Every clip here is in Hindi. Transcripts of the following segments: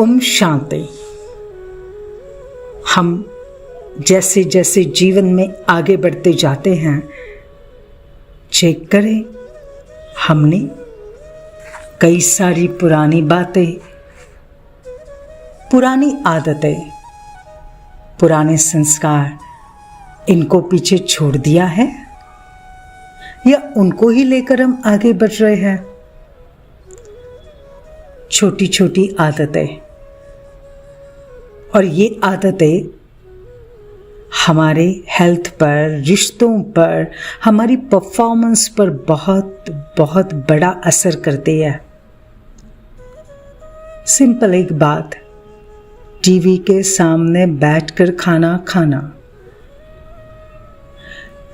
ओम शांति। हम जैसे जैसे जीवन में आगे बढ़ते जाते हैं, चेक करें, हमने कई सारी पुरानी बातें, पुरानी आदतें, पुराने संस्कार, इनको पीछे छोड़ दिया है या उनको ही लेकर हम आगे बढ़ रहे हैं। छोटी छोटी आदतें, और ये आदतें हमारे हेल्थ पर, रिश्तों पर, हमारी परफॉर्मेंस पर बहुत बहुत बड़ा असर करती है। सिंपल एक बात, टीवी के सामने बैठकर खाना खाना,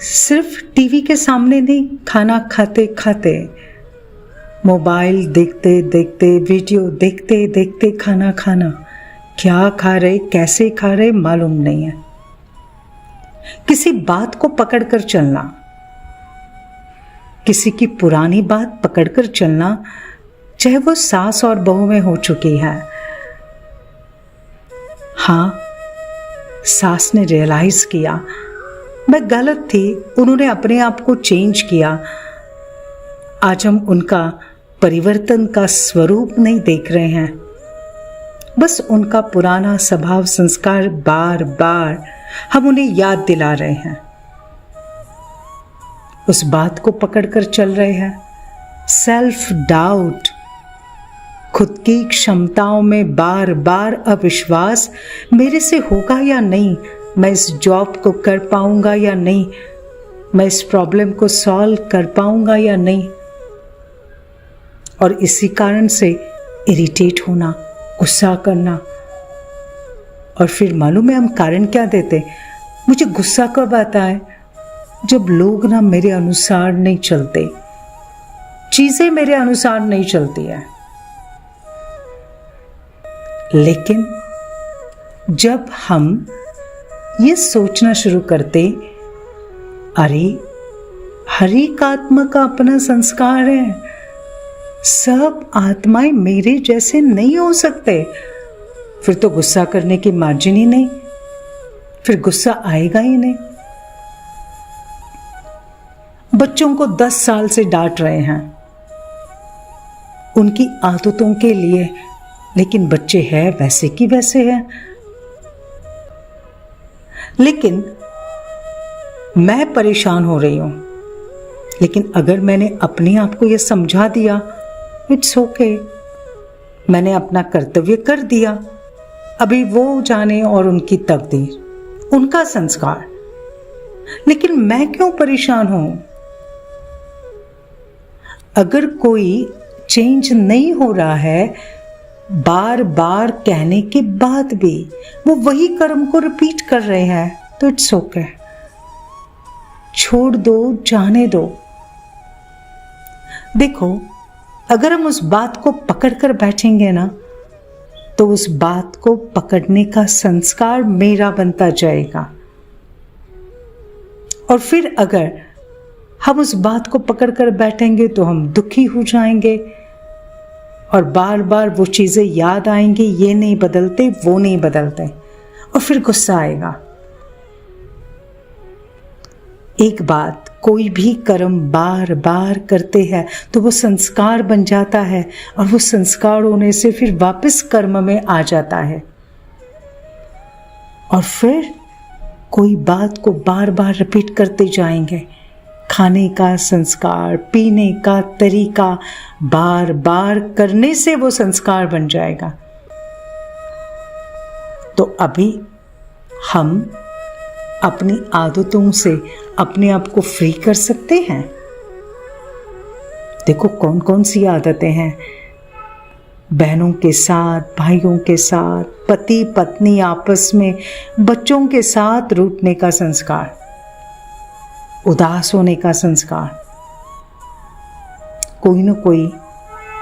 सिर्फ टीवी के सामने नहीं, खाना खाते खाते, मोबाइल देखते देखते, वीडियो देखते देखते खाना खाना, क्या खा रहे, कैसे खा रहे मालूम नहीं है। किसी बात को पकड़कर चलना, किसी की पुरानी बात पकड़कर चलना, चाहे वो सास और बहू में हो चुकी है। हाँ, सास ने रियलाइज किया मैं गलत थी, उन्होंने अपने आप को चेंज किया। आज हम उनका परिवर्तन का स्वरूप नहीं देख रहे हैं, बस उनका पुराना स्वभाव संस्कार बार बार हम उन्हें याद दिला रहे हैं, उस बात को पकड़कर चल रहे हैं। सेल्फ डाउट, खुद की क्षमताओं में बार बार अविश्वास, मेरे से होगा या नहीं, मैं इस जॉब को कर पाऊंगा या नहीं, मैं इस प्रॉब्लम को सॉल्व कर पाऊंगा या नहीं, और इसी कारण से इरिटेट होना, गुस्सा करना। और फिर मालूम है हम कारण क्या देते, मुझे गुस्सा कब आता है, जब लोग ना मेरे अनुसार नहीं चलते, चीजें मेरे अनुसार नहीं चलती है। लेकिन जब हम ये सोचना शुरू करते, अरे हर एक आत्मा का अपना संस्कार है, सब आत्माएं मेरे जैसे नहीं हो सकते, फिर तो गुस्सा करने की मार्जिन ही नहीं, फिर गुस्सा आएगा ही नहीं। बच्चों को 10 साल से डांट रहे हैं उनकी आदतों के लिए, लेकिन बच्चे हैं वैसे की वैसे हैं। लेकिन मैं परेशान हो रही हूं, लेकिन अगर मैंने अपने आप को यह समझा दिया, इट्स ओके, मैंने अपना कर्तव्य कर दिया, अभी वो जाने और उनकी तकदीर, उनका संस्कार, लेकिन मैं क्यों परेशान हूं। अगर कोई चेंज नहीं हो रहा है, बार बार कहने के बाद भी वो वही कर्म को रिपीट कर रहे हैं, तो इट्स ओके, छोड़ दो, जाने दो। देखो, अगर हम उस बात को पकड़कर बैठेंगे ना, तो उस बात को पकड़ने का संस्कार मेरा बनता जाएगा। और फिर अगर हम उस बात को पकड़कर बैठेंगे तो हम दुखी हो जाएंगे, और बार बार वो चीजें याद आएंगी, ये नहीं बदलते, वो नहीं बदलते, और फिर गुस्सा आएगा। एक बात, कोई भी कर्म बार बार करते हैं तो वो संस्कार बन जाता है, और वो संस्कार होने से फिर वापस कर्म में आ जाता है, और फिर कोई बात को बार बार रिपीट करते जाएंगे। खाने का संस्कार, पीने का तरीका बार बार करने से वो संस्कार बन जाएगा। तो अभी हम अपनी आदतों से अपने आप को फ्री कर सकते हैं। देखो कौन कौन सी आदतें हैं, बहनों के साथ, भाइयों के साथ, पति पत्नी आपस में, बच्चों के साथ रूठने का संस्कार, उदास होने का संस्कार, कोई ना कोई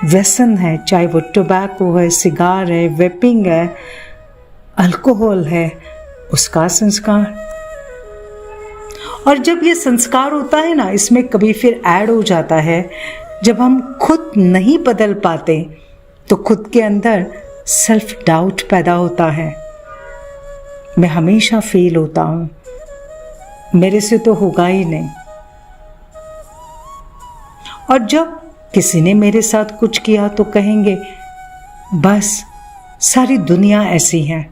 व्यसन है, चाहे वो टोबैको है, सिगार है, वेपिंग है, अल्कोहल है, उसका संस्कार। और जब ये संस्कार होता है ना, इसमें कभी फिर ऐड हो जाता है, जब हम खुद नहीं बदल पाते तो खुद के अंदर सेल्फ डाउट पैदा होता है। मैं हमेशा फेल होता हूँ, मेरे से तो होगा ही नहीं। और जब किसी ने मेरे साथ कुछ किया तो कहेंगे बस सारी दुनिया ऐसी है।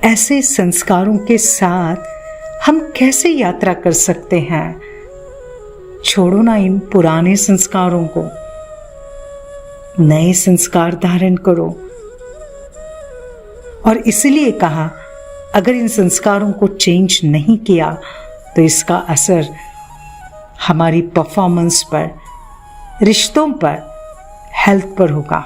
ऐसे संस्कारों के साथ हम कैसे यात्रा कर सकते हैं? छोड़ो ना इन पुराने संस्कारों को, नए संस्कार धारण करो। और इसलिए कहा, अगर इन संस्कारों को चेंज नहीं किया तो इसका असर हमारी परफॉर्मेंस पर, रिश्तों पर, हेल्थ पर होगा।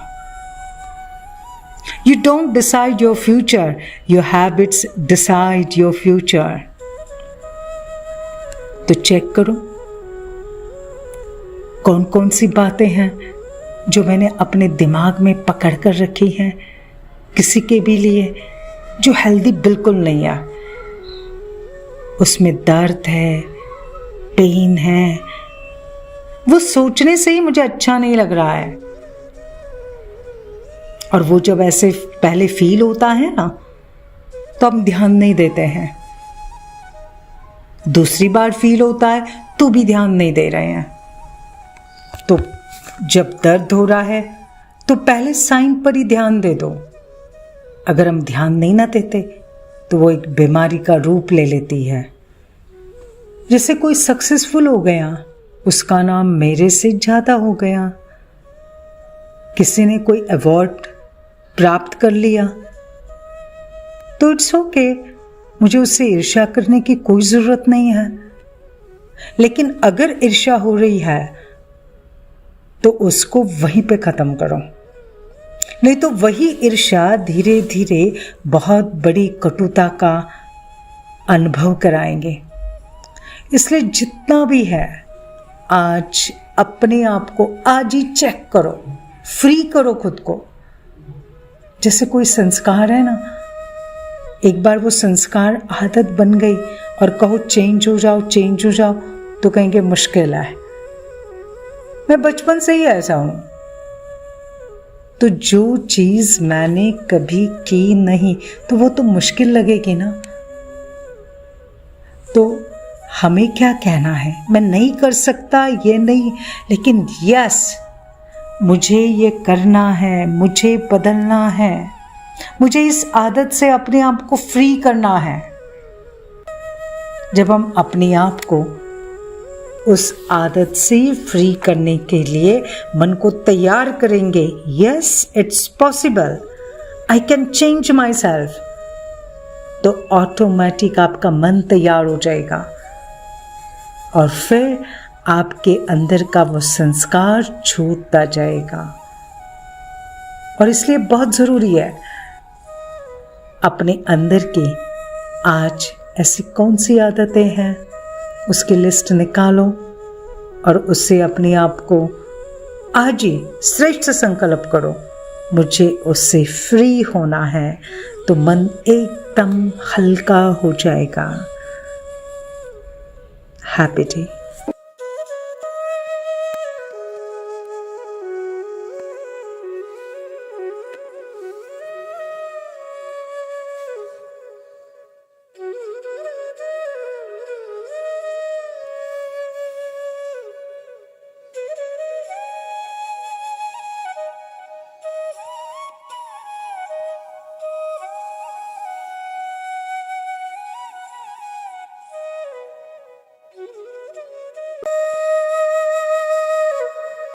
You don't decide your future, your habits decide your future. तो चेक करो कौन कौन सी बातें हैं जो मैंने अपने दिमाग में पकड़ कर रखी हैं किसी के भी लिए, जो हेल्दी बिल्कुल नहीं है। उसमें दर्द है, पेन है, वो सोचने से ही मुझे अच्छा नहीं लग रहा है। और वो जब ऐसे पहले फील होता है ना, तो हम ध्यान नहीं देते हैं। दूसरी बार फील होता है तो भी ध्यान नहीं दे रहे हैं। तो जब दर्द हो रहा है तो पहले साइन पर ही ध्यान दे दो। अगर हम ध्यान नहीं ना देते तो वो एक बीमारी का रूप ले लेती है। जैसे कोई सक्सेसफुल हो गया, उसका नाम मेरे से ज्यादा हो गया। किसी ने कोई अवार्ड प्राप्त कर लिया तो इट्स ओके, मुझे उससे ईर्ष्या करने की कोई जरूरत नहीं है। लेकिन अगर ईर्ष्या हो रही है तो उसको वहीं पे खत्म करो, नहीं तो वही ईर्ष्या धीरे धीरे बहुत बड़ी कटुता का अनुभव कराएंगे। इसलिए जितना भी है आज अपने आप को आज ही चेक करो, फ्री करो खुद को। जैसे कोई संस्कार है ना, एक बार वो संस्कार आदत बन गई और कहो चेंज हो जाओ चेंज हो जाओ, तो कहेंगे मुश्किल है। मैं बचपन से ही ऐसा हूं, तो जो चीज मैंने कभी की नहीं तो वो तो मुश्किल लगेगी ना। तो हमें क्या कहना है, मैं नहीं कर सकता ये नहीं, लेकिन यस मुझे ये करना है, मुझे बदलना है, मुझे इस आदत से अपने आप को फ्री करना है। जब हम अपने आप को उस आदत से फ्री करने के लिए मन को तैयार करेंगे, yes it's possible, I can change my self, तो ऑटोमेटिक आपका मन तैयार हो जाएगा और फिर आपके अंदर का वो संस्कार छूटता जाएगा। और इसलिए बहुत जरूरी है अपने अंदर की आज ऐसी कौन सी आदतें हैं उसकी लिस्ट निकालो और उससे अपने आप को आज ही श्रेष्ठ संकल्प करो, मुझे उससे फ्री होना है। तो मन एकदम हल्का हो जाएगा। Happy day.